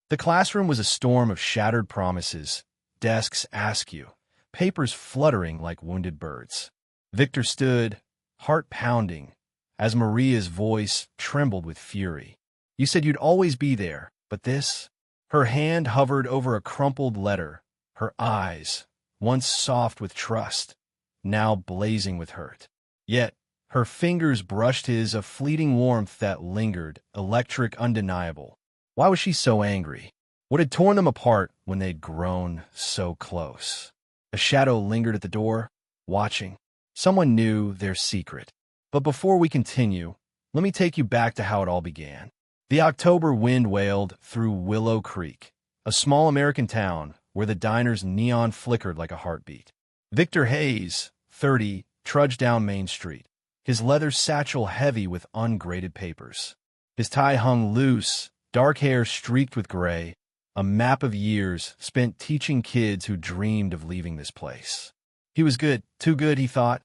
The classroom was a storm of shattered promises, desks askew, papers fluttering like wounded birds. Victor stood, heart pounding, as Maria's voice trembled with fury. "You said you'd always be there, but this?" Her hand hovered over a crumpled letter, her eyes, once soft with trust, now blazing with hurt. Yet, her fingers brushed his, a fleeting warmth that lingered, electric, undeniable. Why was she so angry? What had torn them apart when they'd grown so close? A shadow lingered at the door, watching. Someone knew their secret. But before we continue, let me take you back to how it all began. The October wind wailed through Willow Creek, a small American town where the diner's neon flickered like a heartbeat. Victor Hayes, 30, trudged down Main Street, his leather satchel heavy with ungraded papers. His tie hung loose, dark hair streaked with gray, a map of years spent teaching kids who dreamed of leaving this place. He was good, too good, he thought,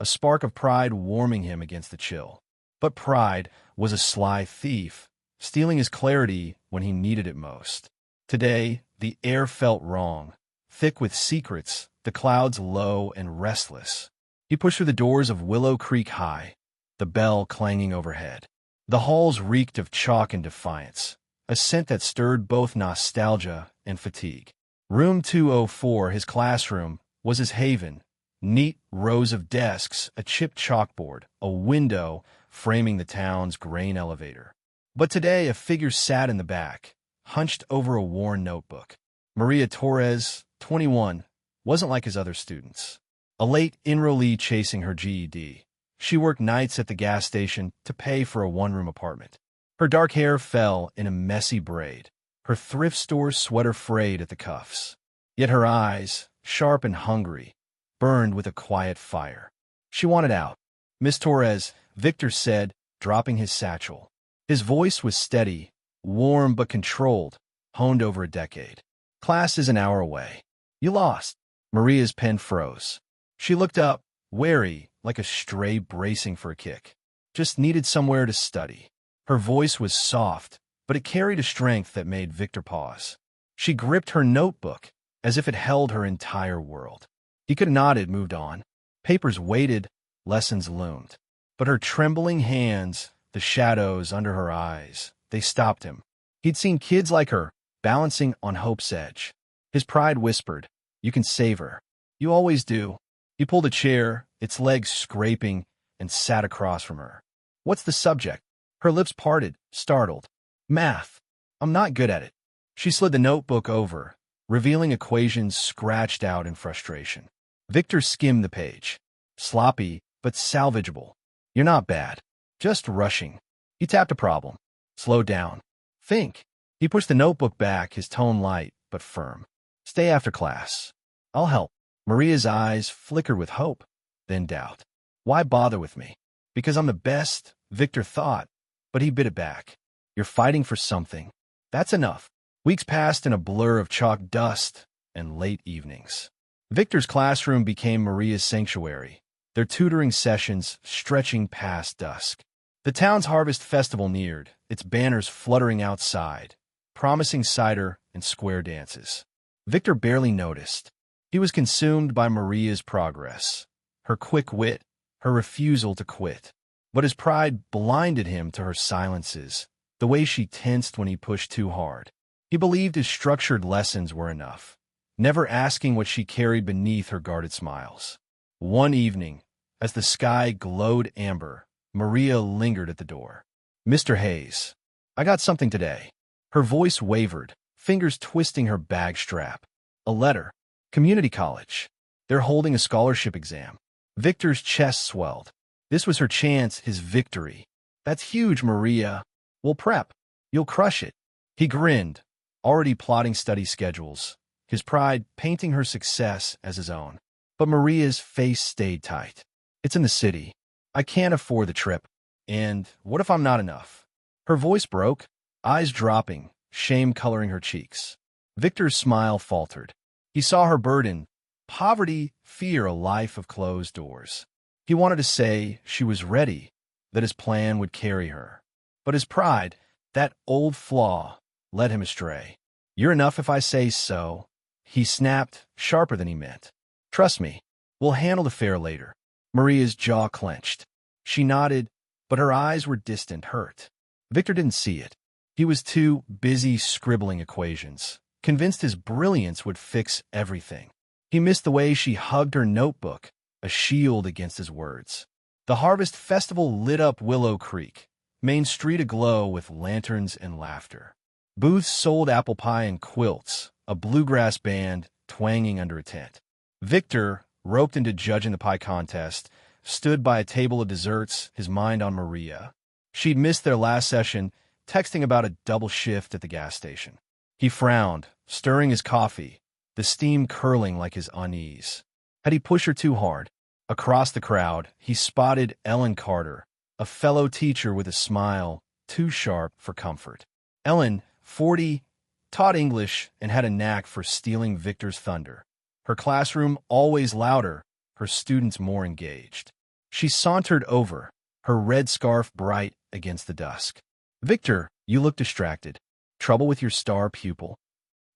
a spark of pride warming him against the chill. But pride was a sly thief, stealing his clarity when he needed it most. Today, the air felt wrong, thick with secrets, the clouds low and restless. He pushed through the doors of Willow Creek High, the bell clanging overhead. The halls reeked of chalk and defiance, a scent that stirred both nostalgia and fatigue. Room 204, his classroom, was his haven. Neat rows of desks, a chipped chalkboard, a window framing the town's grain elevator. But today a figure sat in the back, hunched over a worn notebook. Maria Torres, 21, wasn't like his other students. A late enrollee chasing her GED. She worked nights at the gas station to pay for a one-room apartment. Her dark hair fell in a messy braid, her thrift store sweater frayed at the cuffs. Yet her eyes, sharp and hungry, burned with a quiet fire. She wanted out. "Miss Torres," Victor said, dropping his satchel. His voice was steady, warm but controlled, honed over a decade. "Class is an hour away. You lost." Maria's pen froze. She looked up, wary, like a stray bracing for a kick. "Just needed somewhere to study." Her voice was soft, but it carried a strength that made Victor pause. She gripped her notebook, as if it held her entire world. He could have nodded, moved on. Papers waited, lessons loomed. But her trembling hands, the shadows under her eyes, they stopped him. He'd seen kids like her, balancing on hope's edge. His pride whispered, "You can save her. You always do." He pulled a chair, its legs scraping, and sat across from her. "What's the subject?" Her lips parted, startled. "Math. I'm not good at it." She slid the notebook over, revealing equations scratched out in frustration. Victor skimmed the page. Sloppy, but salvageable. "You're not bad. Just rushing." He tapped a problem. "Slow down. Think." He pushed the notebook back, his tone light but firm. "Stay after class. I'll help." Maria's eyes flickered with hope, then doubt. "Why bother with me?" "Because I'm the best," Victor thought, but he bit it back. "You're fighting for something. That's enough." Weeks passed in a blur of chalk dust and late evenings. Victor's classroom became Maria's sanctuary, their tutoring sessions stretching past dusk. The town's harvest festival neared, its banners fluttering outside, promising cider and square dances. Victor barely noticed. He was consumed by Maria's progress, her quick wit, her refusal to quit. But his pride blinded him to her silences, the way she tensed when he pushed too hard. He believed his structured lessons were enough, never asking what she carried beneath her guarded smiles. One evening, as the sky glowed amber, Maria lingered at the door. "Mr. Hayes, I got something today." Her voice wavered, fingers twisting her bag strap. "A letter. Community college. They're holding a scholarship exam." Victor's chest swelled. This was her chance, his victory. "That's huge, Maria. We'll prep. You'll crush it." He grinned, already plotting study schedules, his pride painting her success as his own. But Maria's face stayed tight. "It's in the city. I can't afford the trip. And what if I'm not enough?" Her voice broke, eyes dropping, shame coloring her cheeks. Victor's smile faltered. He saw her burden, poverty, fear, a life of closed doors. He wanted to say she was ready, that his plan would carry her. But his pride, that old flaw, led him astray. You're enough if I say so. He snapped, sharper than he meant. Trust me, we'll handle the fare later. Maria's jaw clenched. She nodded, but her eyes were distant, hurt. Victor didn't see it. He was too busy scribbling equations, convinced his brilliance would fix everything. He missed the way she hugged her notebook, a shield against his words. The Harvest Festival lit up Willow Creek, Main Street aglow with lanterns and laughter. Booths sold apple pie and quilts, a bluegrass band twanging under a tent. Victor, roped into judging the pie contest, stood by a table of desserts, his mind on Maria. She'd missed their last session, texting about a double shift at the gas station. He frowned, stirring his coffee, the steam curling like his unease. Had he pushed her too hard? Across the crowd, he spotted Ellen Carter, a fellow teacher with a smile too sharp for comfort. Ellen, 40, taught English and had a knack for stealing Victor's thunder. Her classroom always louder, her students more engaged. She sauntered over, her red scarf bright against the dusk. Victor, you look distracted. Trouble with your star pupil?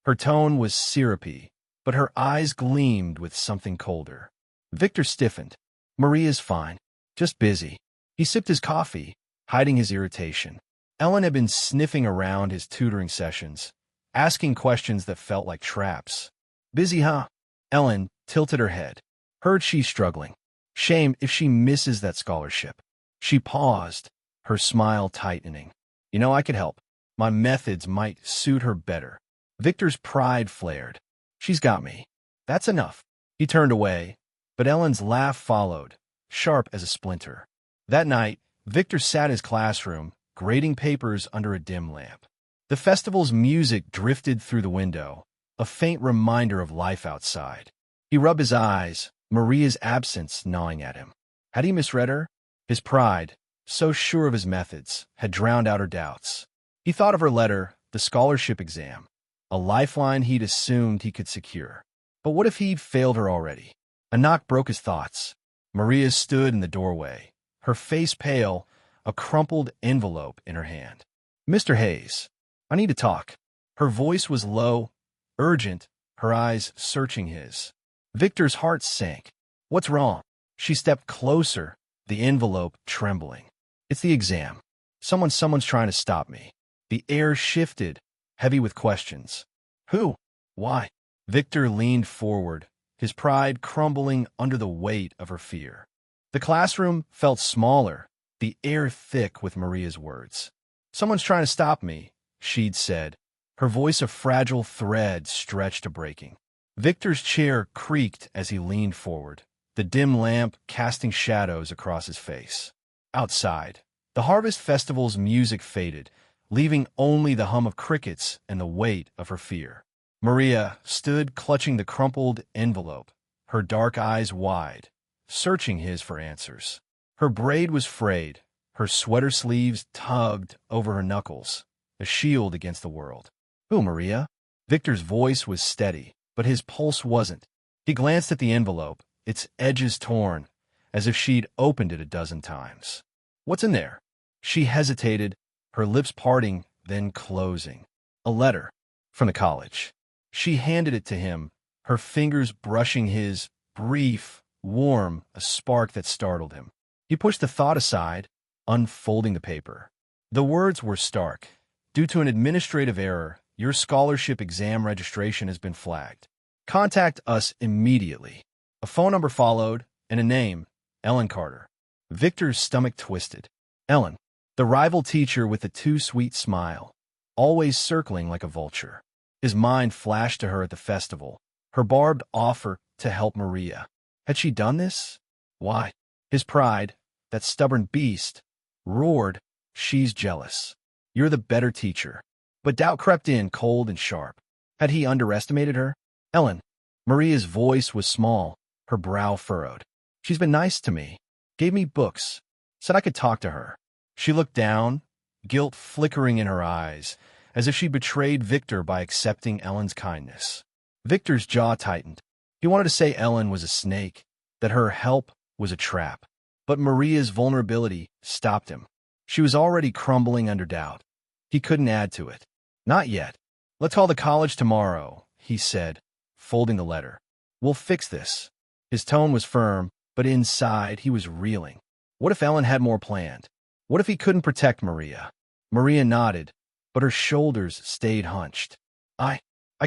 Her tone was syrupy, but her eyes gleamed with something colder. Victor stiffened. Maria's fine, just busy. He sipped his coffee, hiding his irritation. Ellen had been sniffing around his tutoring sessions, asking questions that felt like traps. Busy, huh? Ellen tilted her head. Heard she's struggling. Shame if she misses that scholarship. She paused, her smile tightening. You know, I could help. My methods might suit her better. Victor's pride flared. She's got me. That's enough. He turned away, but Ellen's laugh followed, sharp as a splinter. That night, Victor sat in his classroom, grading papers under a dim lamp. The festival's music drifted through the window, a faint reminder of life outside. He rubbed his eyes, Maria's absence gnawing at him. Had he misread her? His pride, so sure of his methods, had drowned out her doubts. He thought of her letter, the scholarship exam, a lifeline he'd assumed he could secure. But what if he'd failed her already? A knock broke his thoughts. Maria stood in the doorway, her face pale, a crumpled envelope in her hand. Mr. Hayes, I need to talk. Her voice was low, urgent, her eyes searching his. Victor's heart sank. What's wrong? She stepped closer, the envelope trembling. It's the exam. Someone's trying to stop me. The air shifted, heavy with questions. Who? Why? Victor leaned forward, his pride crumbling under the weight of her fear. The classroom felt smaller, the air thick with Maria's words. Someone's trying to stop me, she'd said, her voice a fragile thread stretched to breaking. Victor's chair creaked as he leaned forward, the dim lamp casting shadows across his face. Outside, the Harvest Festival's music faded, leaving only the hum of crickets and the weight of her fear. Maria stood clutching the crumpled envelope, her dark eyes wide, searching his for answers. Her braid was frayed, her sweater sleeves tugged over her knuckles, a shield against the world. Who, Maria? Victor's voice was steady, but his pulse wasn't. He glanced at the envelope, its edges torn, as if she'd opened it a dozen times. What's in there? She hesitated, her lips parting, then closing. A letter from the college. She handed it to him, her fingers brushing his, brief, warm, a spark that startled him. He pushed the thought aside, unfolding the paper. The words were stark. Due to an administrative error, your scholarship exam registration has been flagged. Contact us immediately. A phone number followed, and a name, Ellen Carter. Victor's stomach twisted. Ellen, the rival teacher with the too sweet smile, always circling like a vulture. His mind flashed to her at the festival, her barbed offer to help Maria. Had she done this? Why? His pride, that stubborn beast, roared, she's jealous. You're the better teacher. But doubt crept in cold and sharp. Had he underestimated her? Ellen. Maria's voice was small, her brow furrowed. She's been nice to me. Gave me books. Said I could talk to her. She looked down, guilt flickering in her eyes, as if she betrayed Victor by accepting Ellen's kindness. Victor's jaw tightened. He wanted to say Ellen was a snake, that her help was a trap. But Maria's vulnerability stopped him. She was already crumbling under doubt. He couldn't add to it. Not yet. Let's call the college tomorrow, he said, folding the letter. We'll fix this. His tone was firm, but inside he was reeling. What if Ellen had more planned? What if he couldn't protect Maria? Maria nodded, but her shoulders stayed hunched. I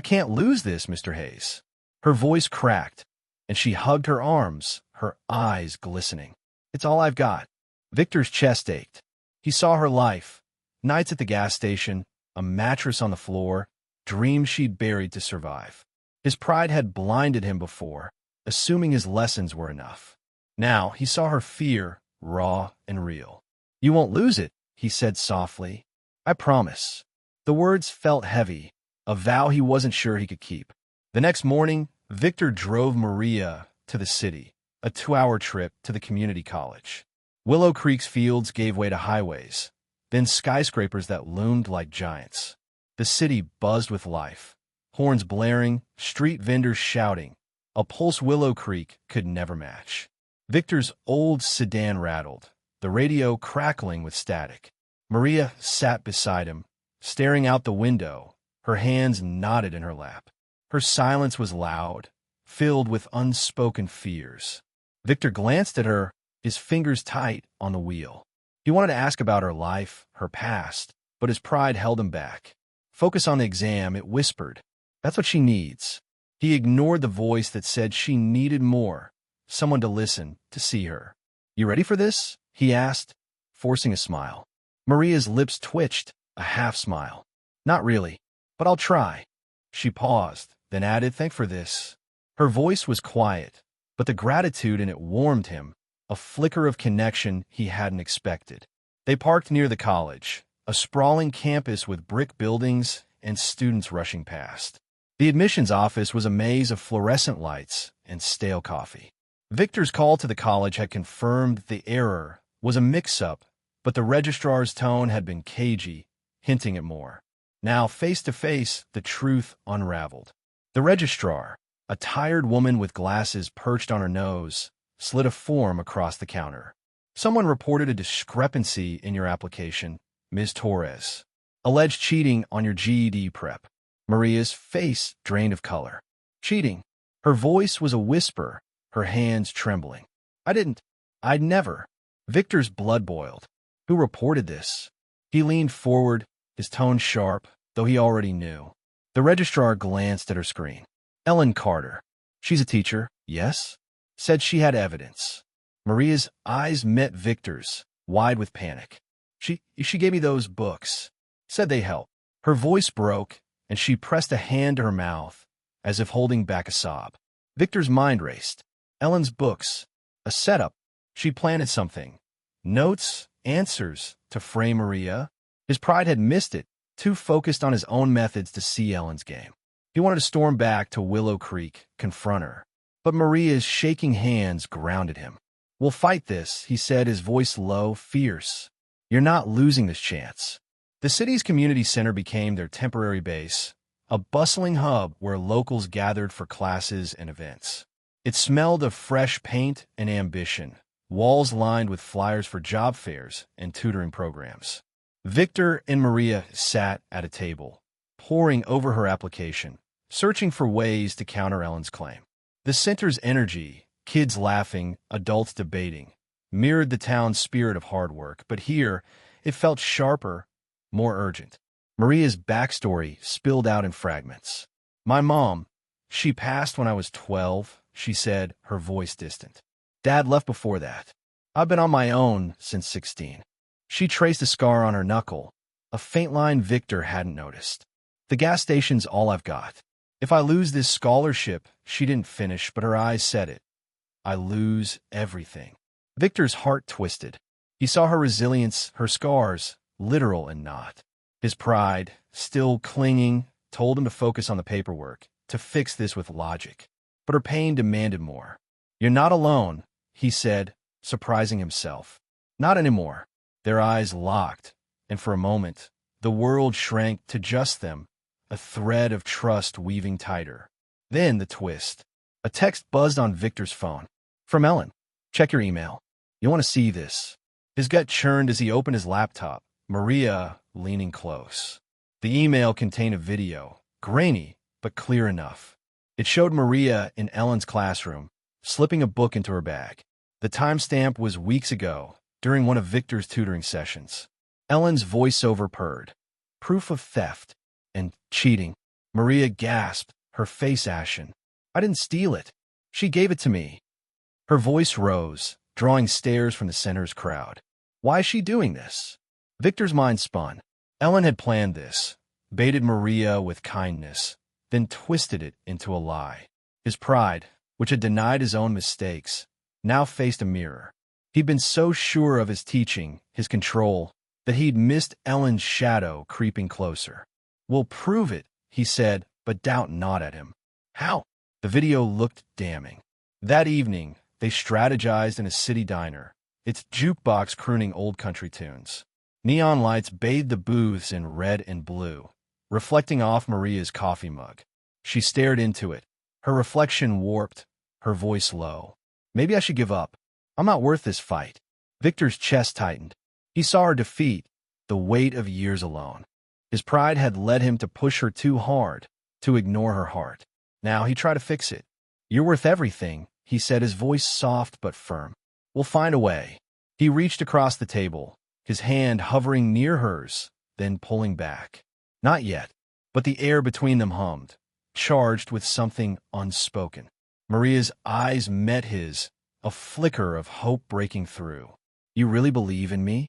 can't lose this, Mr. Hayes. Her voice cracked, and she hugged her arms, her eyes glistening. It's all I've got. Victor's chest ached. He saw her life, nights at the gas station, a mattress on the floor, dreams she'd buried to survive. His pride had blinded him before, assuming his lessons were enough. Now he saw her fear, raw and real. You won't lose it, he said softly. I promise. The words felt heavy, a vow he wasn't sure he could keep. The next morning, Victor drove Maria to the city, a 2-hour trip to the community college. Willow Creek's fields gave way to highways, then skyscrapers that loomed like giants. The city buzzed with life, horns blaring, street vendors shouting, a pulse Willow Creek could never match. Victor's old sedan rattled, the radio crackling with static. Maria sat beside him, staring out the window, her hands knotted in her lap. Her silence was loud, filled with unspoken fears. Victor glanced at her, his fingers tight on the wheel. He wanted to ask about her life, her past, but his pride held him back. Focus on the exam, it whispered. That's what she needs. He ignored the voice that said she needed more, someone to listen, to see her. You ready for this? He asked, forcing a smile. Maria's lips twitched, a half smile. Not really, but I'll try. She paused, then added, thank for this. Her voice was quiet, but the gratitude in it warmed him, a flicker of connection he hadn't expected. They parked near the college, a sprawling campus with brick buildings and students rushing past. The admissions office was a maze of fluorescent lights and stale coffee. Victor's call to the college had confirmed the error was a mix-up, but the registrar's tone had been cagey, hinting at more. Now, face to face, the truth unraveled. The registrar, a tired woman with glasses perched on her nose, slid a form across the counter. Someone reported a discrepancy in your application, Ms. Torres. Alleged cheating on your GED prep. Maria's face drained of color. Cheating. Her voice was a whisper, her hands trembling. I'd never. Victor's blood boiled. Who reported this? He leaned forward, his tone sharp, though he already knew. The registrar glanced at her screen. Ellen Carter. She's a teacher, yes? Said she had evidence. Maria's eyes met Victor's, wide with panic. She gave me those books. Said they helped. Her voice broke, and she pressed a hand to her mouth, as if holding back a sob. Victor's mind raced. Ellen's books. A setup. She planted something. Notes, answers, to frame Maria. His pride had missed it, too focused on his own methods to see Ellen's game. He wanted to storm back to Willow Creek, confront her. But Maria's shaking hands grounded him. We'll fight this, he said, his voice low, fierce. You're not losing this chance. The city's community center became their temporary base, a bustling hub where locals gathered for classes and events. It smelled of fresh paint and ambition, walls lined with flyers for job fairs and tutoring programs. Victor and Maria sat at a table, poring over her application, searching for ways to counter Ellen's claim. The center's energy, kids laughing, adults debating, mirrored the town's spirit of hard work, but here it felt sharper, more urgent. Maria's backstory spilled out in fragments. My mom, she passed when I was 12, she said, her voice distant. Dad left before that. I've been on my own since 16. She traced a scar on her knuckle, a faint line Victor hadn't noticed. The gas station's all I've got. If I lose this scholarship, she didn't finish, but her eyes said it. I lose everything. Victor's heart twisted. He saw her resilience, her scars, literal and not. His pride, still clinging, told him to focus on the paperwork, to fix this with logic. But her pain demanded more. You're not alone, he said, surprising himself. Not anymore. Their eyes locked, and for a moment, the world shrank to just them, a thread of trust weaving tighter. Then the twist. A text buzzed on Victor's phone. From Ellen. Check your email. You want to see this. His gut churned as he opened his laptop, Maria leaning close. The email contained a video, grainy, but clear enough. It showed Maria in Ellen's classroom, slipping a book into her bag. The timestamp was weeks ago, during one of Victor's tutoring sessions. Ellen's voiceover purred. Proof of theft and cheating. Maria gasped, her face ashen. I didn't steal it. She gave it to me. Her voice rose, drawing stares from the center's crowd. Why is she doing this? Victor's mind spun. Ellen had planned this, baited Maria with kindness, then twisted it into a lie. His pride, which had denied his own mistakes, now faced a mirror. He'd been so sure of his teaching, his control, that he'd missed Ellen's shadow creeping closer. We'll prove it, he said, but doubt gnawed at him. How? The video looked damning. That evening, they strategized in a city diner, its jukebox crooning old country tunes. Neon lights bathed the booths in red and blue, reflecting off Maria's coffee mug. She stared into it, her reflection warped, her voice low. Maybe I should give up. I'm not worth this fight. Victor's chest tightened. He saw her defeat, the weight of years alone. His pride had led him to push her too hard, to ignore her heart. Now he tried to fix it. You're worth everything, he said, his voice soft but firm. We'll find a way. He reached across the table, his hand hovering near hers, then pulling back. Not yet, but the air between them hummed, charged with something unspoken. Maria's eyes met his, a flicker of hope breaking through. You really believe in me?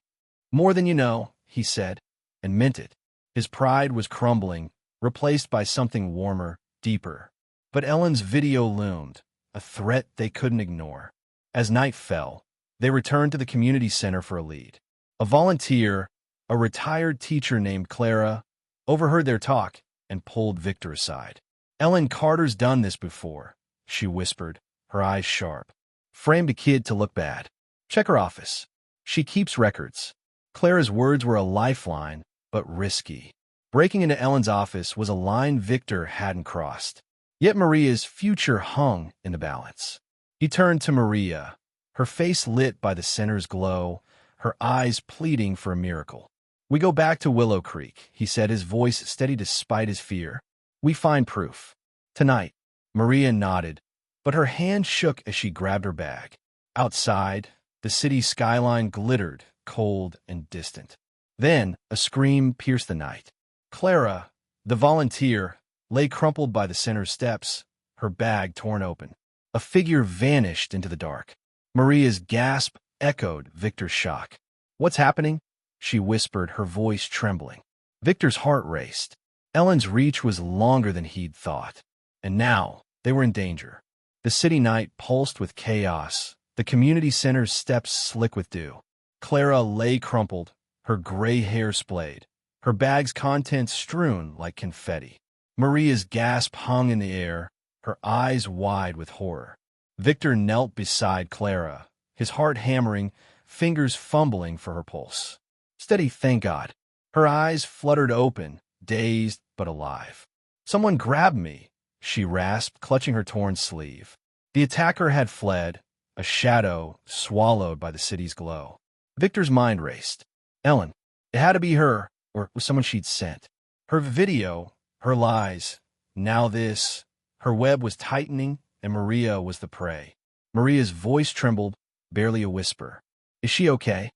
More than you know, he said, and meant it. His pride was crumbling, replaced by something warmer, deeper. But Ellen's video loomed, a threat they couldn't ignore. As night fell, they returned to the community center for a lead. A volunteer, a retired teacher named Clara, overheard their talk and pulled Victor aside. Ellen Carter's done this before, she whispered, her eyes sharp. Framed a kid to look bad. Check her office. She keeps records. Clara's words were a lifeline, but risky. Breaking into Ellen's office was a line Victor hadn't crossed. Yet Maria's future hung in the balance. He turned to Maria, her face lit by the center's glow, her eyes pleading for a miracle. We go back to Willow Creek, he said, his voice steady despite his fear. We find proof. Tonight. Maria nodded, but her hand shook as she grabbed her bag. Outside, the city skyline glittered, cold and distant. Then, a scream pierced the night. Clara, the volunteer, lay crumpled by the center's steps, her bag torn open. A figure vanished into the dark. Maria's gasp echoed Victor's shock. What's happening? She whispered, her voice trembling. Victor's heart raced. Ellen's reach was longer than he'd thought. And now, they were in danger. The city night pulsed with chaos, the community center's steps slick with dew. Clara lay crumpled, her gray hair splayed, her bag's contents strewn like confetti. Maria's gasp hung in the air, her eyes wide with horror. Victor knelt beside Clara, his heart hammering, fingers fumbling for her pulse. Steady, thank God. Her eyes fluttered open, dazed but alive. Someone grabbed me, she rasped, clutching her torn sleeve. The attacker had fled, a shadow swallowed by the city's glow. Victor's mind raced. Ellen. It had to be her, or it was someone she'd sent. Her video, her lies, now this. Her web was tightening, and Maria was the prey. Maria's voice trembled, barely a whisper. Is she okay?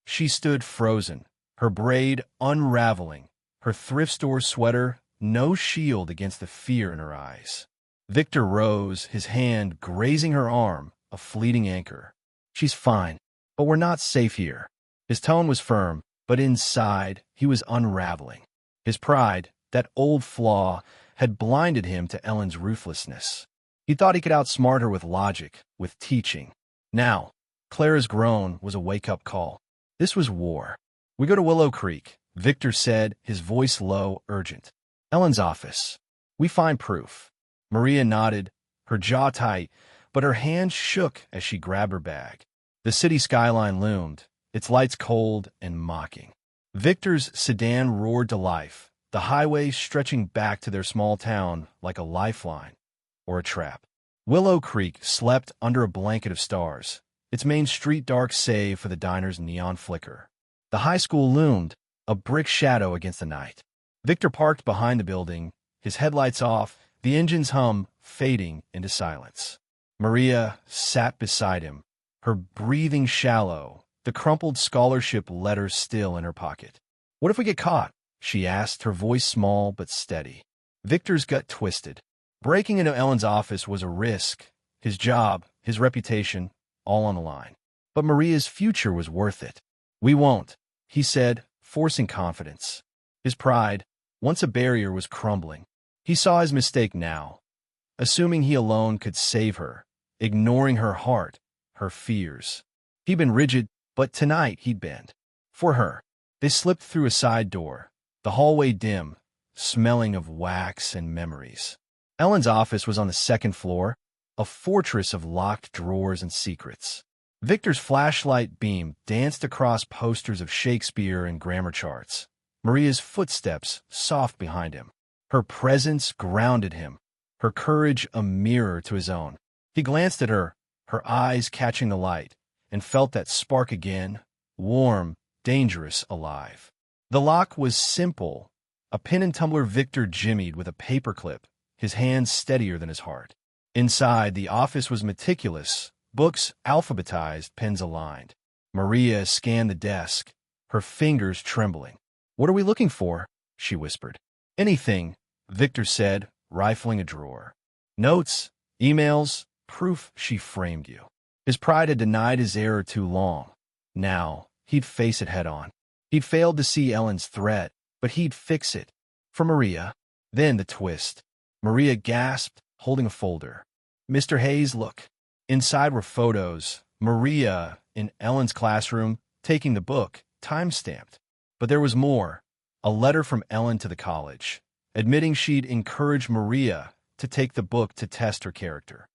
She stood frozen, her braid unraveling, her thrift store sweater no shield against the fear in her eyes. Victor rose, his hand grazing her arm, a fleeting anchor. She's fine, but we're not safe here. His tone was firm, but inside, he was unraveling. His pride, that old flaw, had blinded him to Ellen's ruthlessness. He thought he could outsmart her with logic, with teaching. Now, Clara's groan was a wake-up call. This was war. We go to Willow Creek, Victor said, his voice low, urgent. Ellen's office. We find proof. Maria nodded, her jaw tight, but her hand shook as she grabbed her bag. The city skyline loomed, its lights cold and mocking. Victor's sedan roared to life, the highway stretching back to their small town like a lifeline or a trap. Willow Creek slept under a blanket of stars, its main street dark save for the diner's neon flicker. The high school loomed, a brick shadow against the night. Victor parked behind the building, his headlights off, the engine's hum fading into silence. Maria sat beside him, her breathing shallow, the crumpled scholarship letter still in her pocket. "What if we get caught?" she asked, her voice small but steady. Victor's gut twisted. Breaking into Ellen's office was a risk. His job, his reputation, all on the line. But Maria's future was worth it. "We won't," he said, forcing confidence. His pride, once a barrier, was crumbling. He saw his mistake now, assuming he alone could save her, ignoring her heart, her fears. He'd been rigid, but tonight he'd bend. For her. They slipped through a side door, the hallway dim, smelling of wax and memories. Ellen's office was on the second floor, a fortress of locked drawers and secrets. Victor's flashlight beam danced across posters of Shakespeare and grammar charts. Maria's footsteps soft behind him. Her presence grounded him, her courage a mirror to his own. He glanced at her, her eyes catching the light, and felt that spark again, warm, dangerous, alive. The lock was simple, a pin and tumbler Victor jimmied with a paperclip, his hands steadier than his heart. Inside, the office was meticulous, books alphabetized, pens aligned. Maria scanned the desk, her fingers trembling. "What are we looking for?" she whispered. "Anything," Victor said, rifling a drawer. "Notes, emails, proof she framed you." His pride had denied his error too long. Now, he'd face it head on. He'd failed to see Ellen's threat, but he'd fix it. For Maria. Then the twist. Maria gasped, holding a folder. "Mr. Hayes, look." Inside were photos. Maria, in Ellen's classroom, taking the book, time-stamped. But there was more. A letter from Ellen to the college, admitting she'd encouraged Maria to take the book to test her character.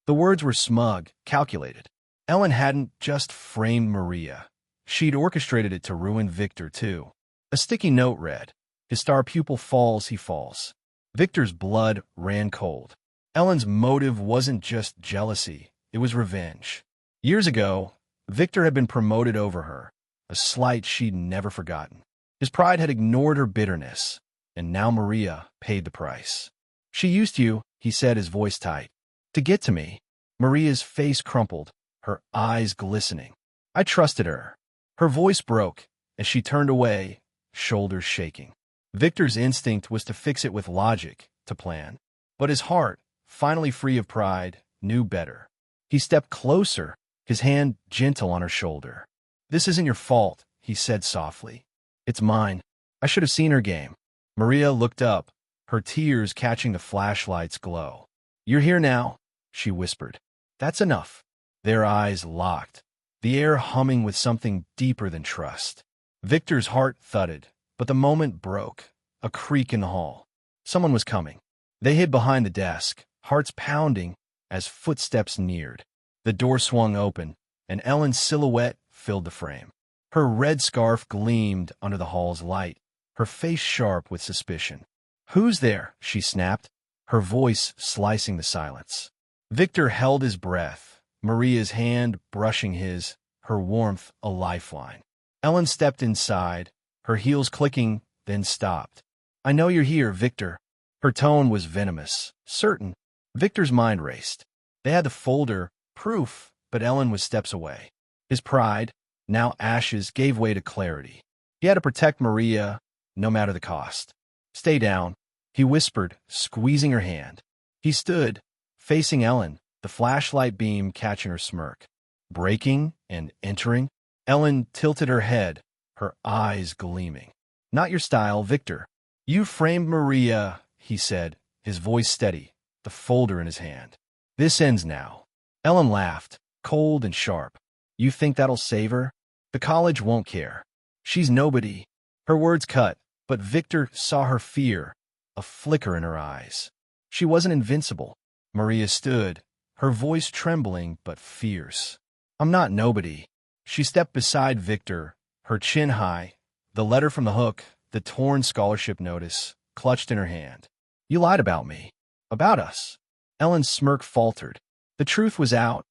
The words were smug, calculated. Ellen hadn't just framed Maria. She'd orchestrated it to ruin Victor, too. A sticky note read, "His star pupil falls, he falls." Victor's blood ran cold. Ellen's motive wasn't just jealousy, it was revenge. Years ago, Victor had been promoted over her, a slight she'd never forgotten. His pride had ignored her bitterness, and now Maria paid the price. "She used you," he said, his voice tight, "to get to me." Maria's face crumpled, her eyes glistening. "I trusted her." Her voice broke as she turned away, shoulders shaking. Victor's instinct was to fix it with logic, to plan. But his heart, finally free of pride, knew better. He stepped closer, his hand gentle on her shoulder. "This isn't your fault," he said softly. "It's mine. I should have seen her game." Maria looked up, her tears catching the flashlight's glow. "You're here now," she whispered. "That's enough." Their eyes locked, the air humming with something deeper than trust. Victor's heart thudded, but the moment broke, a creak in the hall. Someone was coming. They hid behind the desk, hearts pounding as footsteps neared. The door swung open, and Ellen's silhouette filled the frame. Her red scarf gleamed under the hall's light, her face sharp with suspicion. "Who's there?" she snapped, her voice slicing the silence. Victor held his breath, Maria's hand brushing his, her warmth a lifeline. Ellen stepped inside, her heels clicking, then stopped. "I know you're here, Victor." Her tone was venomous, certain. Victor's mind raced. They had the folder, proof, but Ellen was steps away. His pride, now ashes, gave way to clarity. He had to protect Maria, no matter the cost. "Stay down," he whispered, squeezing her hand. He stood, facing Ellen, the flashlight beam catching her smirk. Breaking and entering, Ellen tilted her head, her eyes gleaming. "Not your style, Victor." "You framed Maria," he said, his voice steady, the folder in his hand. "This ends now." Ellen laughed, cold and sharp. "You think that'll save her? The college won't care. She's nobody." Her words cut, but Victor saw her fear, a flicker in her eyes. She wasn't invincible. Maria stood, her voice trembling but fierce. "I'm not nobody." She stepped beside Victor, her chin high, the letter from the hook, the torn scholarship notice, clutched in her hand. "You lied about me. About us." Ellen's smirk faltered. The truth was out,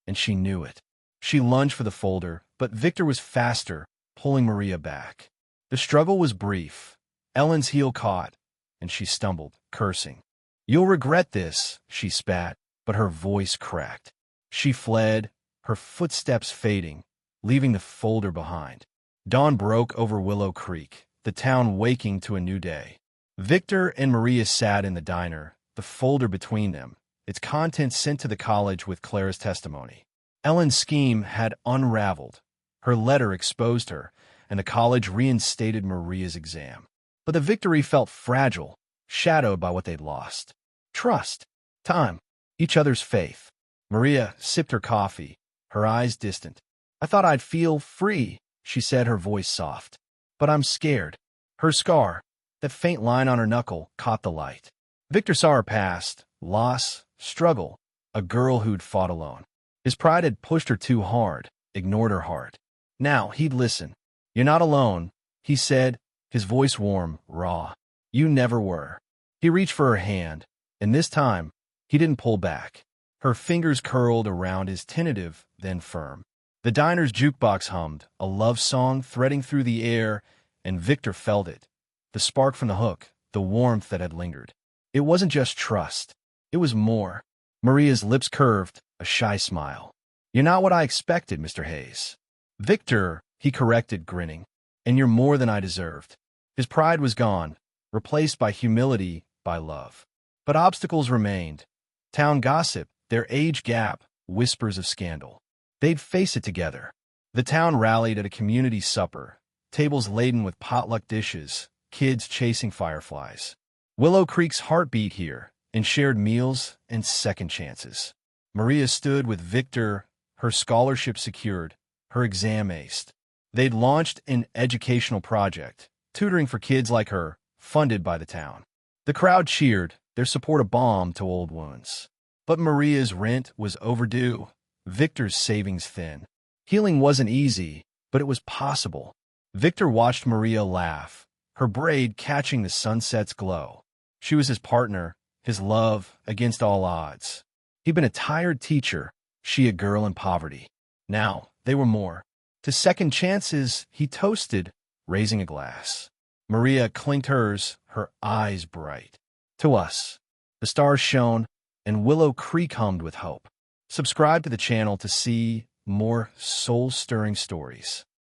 and she knew it. She lunged for the folder, but Victor was faster, pulling Maria back. The struggle was brief. Ellen's heel caught, and she stumbled, cursing. "You'll regret this," she spat, but her voice cracked. She fled, her footsteps fading, leaving the folder behind. Dawn broke over Willow Creek, the town waking to a new day. Victor and Maria sat in the diner, the folder between them, its contents sent to the college with Clara's testimony. Ellen's scheme had unraveled. Her letter exposed her, and the college reinstated Maria's exam. But the victory felt fragile, shadowed by what they'd lost. Trust, time, each other's faith. Maria sipped her coffee, her eyes distant. "I thought I'd feel free," she said, her voice soft. "But I'm scared." Her scar, that faint line on her knuckle, caught the light. Victor saw her past, loss, struggle, a girl who'd fought alone. His pride had pushed her too hard, ignored her heart. Now he'd listen. "You're not alone," he said, his voice warm, raw. "You never were." He reached for her hand, and this time, he didn't pull back. Her fingers curled around his, tentative, then firm. The diner's jukebox hummed, a love song threading through the air, and Victor felt it. The spark from the hook, the warmth that had lingered. It wasn't just trust. It was more. Maria's lips curved, a shy smile. "You're not what I expected, Mr. Hayes." "Victor," he corrected, grinning. "And you're more than I deserved." His pride was gone, replaced by humility, by love. But obstacles remained. Town gossip, their age gap, whispers of scandal. They'd face it together. The town rallied at a community supper, tables laden with potluck dishes, kids chasing fireflies. Willow Creek's heartbeat here, in shared meals and second chances. Maria stood with Victor, her scholarship secured, her exam aced. They'd launched an educational project, tutoring for kids like her, funded by the town. The crowd cheered, their support a balm to old wounds. But Maria's rent was overdue, Victor's savings thin. Healing wasn't easy, but it was possible. Victor watched Maria laugh, her braid catching the sunset's glow. She was his partner, his love, against all odds. He'd been a tired teacher, she a girl in poverty. Now, they were more. To second chances, he toasted, raising a glass. Maria clinked hers, her eyes bright. "To us." The stars shone, and Willow Creek hummed with hope. Subscribe to the channel to see more soul-stirring stories.